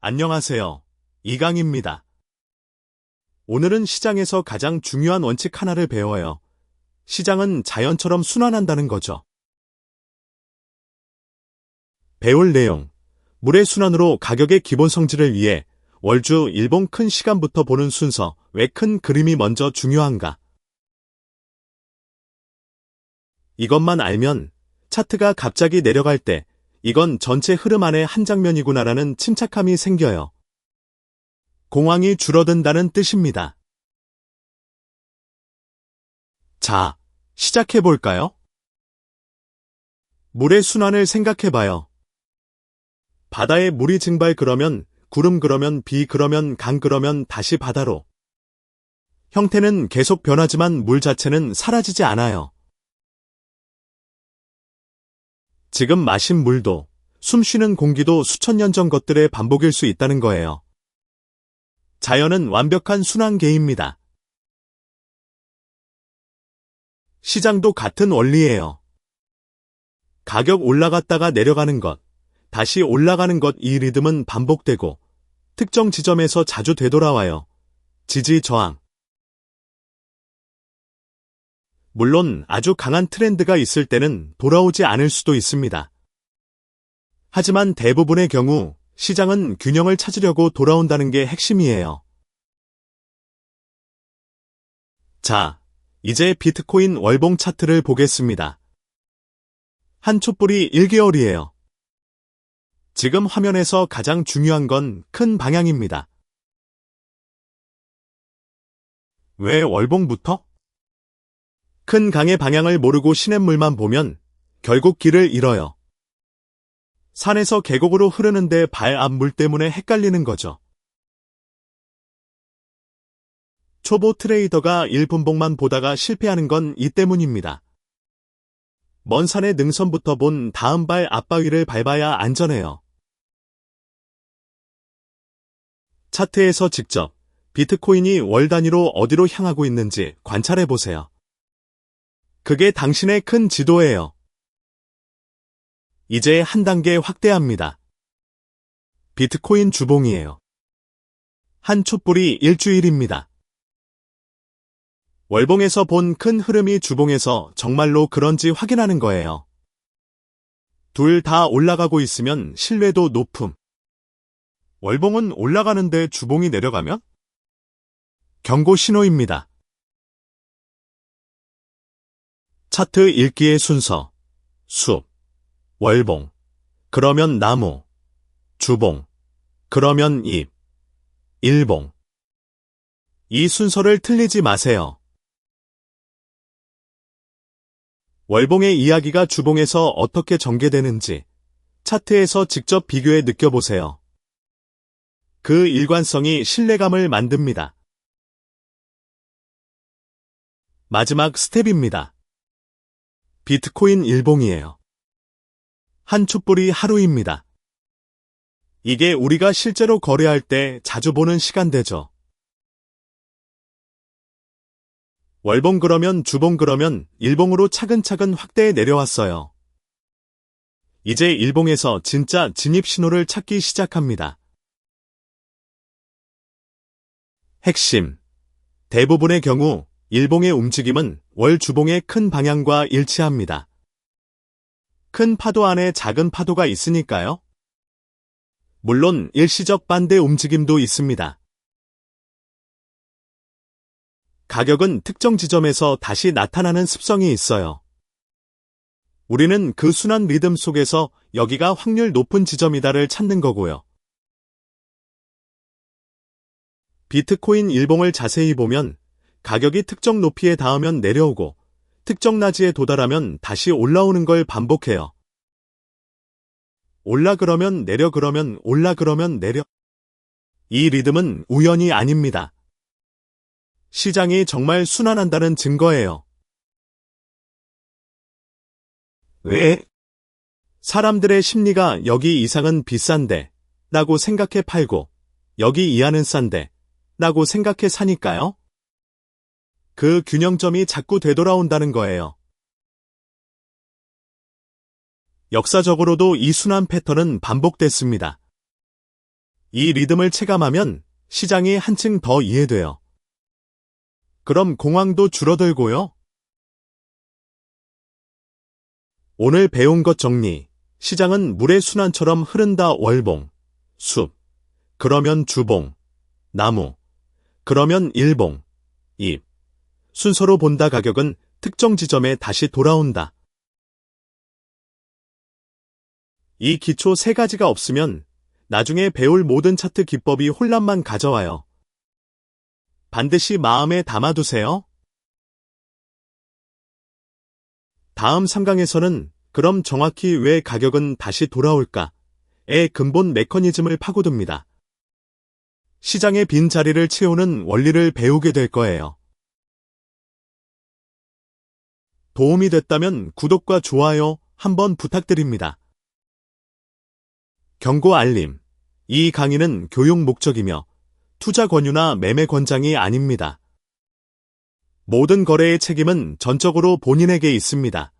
안녕하세요. 이강입니다. 오늘은 시장에서 가장 중요한 원칙 하나를 배워요. 시장은 자연처럼 순환한다는 거죠. 배울 내용. 물의 순환으로 가격의 기본 성질을 위해 월주 일봉 큰 시간부터 보는 순서. 왜 큰 그림이 먼저 중요한가? 이것만 알면 차트가 갑자기 내려갈 때 이건 전체 흐름 안의 한 장면이구나라는 침착함이 생겨요. 공황이 줄어든다는 뜻입니다. 자, 시작해볼까요? 물의 순환을 생각해봐요. 바다에 물이 증발 그러면 구름 그러면 비 그러면 강 그러면 다시 바다로. 형태는 계속 변하지만 물 자체는 사라지지 않아요. 지금 마신 물도, 숨 쉬는 공기도 수천 년 전 것들의 반복일 수 있다는 거예요. 자연은 완벽한 순환계입니다. 시장도 같은 원리예요. 가격 올라갔다가 내려가는 것, 다시 올라가는 것, 이 리듬은 반복되고 특정 지점에서 자주 되돌아와요. 지지 저항. 물론 아주 강한 트렌드가 있을 때는 돌아오지 않을 수도 있습니다. 하지만 대부분의 경우 시장은 균형을 찾으려고 돌아온다는 게 핵심이에요. 자, 이제 비트코인 월봉 차트를 보겠습니다. 한 촛불이 1개월이에요. 지금 화면에서 가장 중요한 건 큰 방향입니다. 왜 월봉부터? 큰 강의 방향을 모르고 시냇물만 보면 결국 길을 잃어요. 산에서 계곡으로 흐르는데 발 앞 물 때문에 헷갈리는 거죠. 초보 트레이더가 1분봉만 보다가 실패하는 건 이 때문입니다. 먼 산의 능선부터 본 다음 발 앞바위를 밟아야 안전해요. 차트에서 직접 비트코인이 월 단위로 어디로 향하고 있는지 관찰해 보세요. 그게 당신의 큰 지도예요. 이제 한 단계 확대합니다. 비트코인 주봉이에요. 한 촛불이 일주일입니다. 월봉에서 본 큰 흐름이 주봉에서 정말로 그런지 확인하는 거예요. 둘 다 올라가고 있으면 신뢰도 높음. 월봉은 올라가는데 주봉이 내려가면? 경고 신호입니다. 차트 읽기의 순서. 숲, 월봉, 그러면 나무, 주봉, 그러면 잎, 일봉. 이 순서를 틀리지 마세요. 월봉의 이야기가 주봉에서 어떻게 전개되는지 차트에서 직접 비교해 느껴보세요. 그 일관성이 신뢰감을 만듭니다. 마지막 스텝입니다. 비트코인 일봉이에요. 한 촛불이 하루입니다. 이게 우리가 실제로 거래할 때 자주 보는 시간대죠. 월봉 그러면 주봉 그러면 일봉으로 차근차근 확대해 내려왔어요. 이제 일봉에서 진짜 진입 신호를 찾기 시작합니다. 핵심. 대부분의 경우 일봉의 움직임은 월 주봉의 큰 방향과 일치합니다. 큰 파도 안에 작은 파도가 있으니까요. 물론 일시적 반대 움직임도 있습니다. 가격은 특정 지점에서 다시 나타나는 습성이 있어요. 우리는 그 순환 리듬 속에서 여기가 확률 높은 지점이다를 찾는 거고요. 비트코인 일봉을 자세히 보면 가격이 특정 높이에 닿으면 내려오고 특정 낮이에 도달하면 다시 올라오는 걸 반복해요. 올라 그러면 내려 그러면 올라 그러면 내려. 이 리듬은 우연이 아닙니다. 시장이 정말 순환한다는 증거예요. 왜? 사람들의 심리가 여기 이상은 비싼데 라고 생각해 팔고 여기 이하는 싼데 라고 생각해 사니까요. 그 균형점이 자꾸 되돌아온다는 거예요. 역사적으로도 이 순환 패턴은 반복됐습니다. 이 리듬을 체감하면 시장이 한층 더 이해돼요. 그럼 공황도 줄어들고요. 오늘 배운 것 정리. 시장은 물의 순환처럼 흐른다. 월봉, 숲, 그러면 주봉, 나무, 그러면 일봉, 잎. 순서로 본다. 가격은 특정 지점에 다시 돌아온다. 이 기초 세 가지가 없으면 나중에 배울 모든 차트 기법이 혼란만 가져와요. 반드시 마음에 담아두세요. 다음 3강에서는 그럼 정확히 왜 가격은 다시 돌아올까?의 근본 메커니즘을 파고듭니다. 시장의 빈 자리를 채우는 원리를 배우게 될 거예요. 도움이 됐다면 구독과 좋아요 한번 부탁드립니다. 경고 알림. 이 강의는 교육 목적이며 투자 권유나 매매 권장이 아닙니다. 모든 거래의 책임은 전적으로 본인에게 있습니다.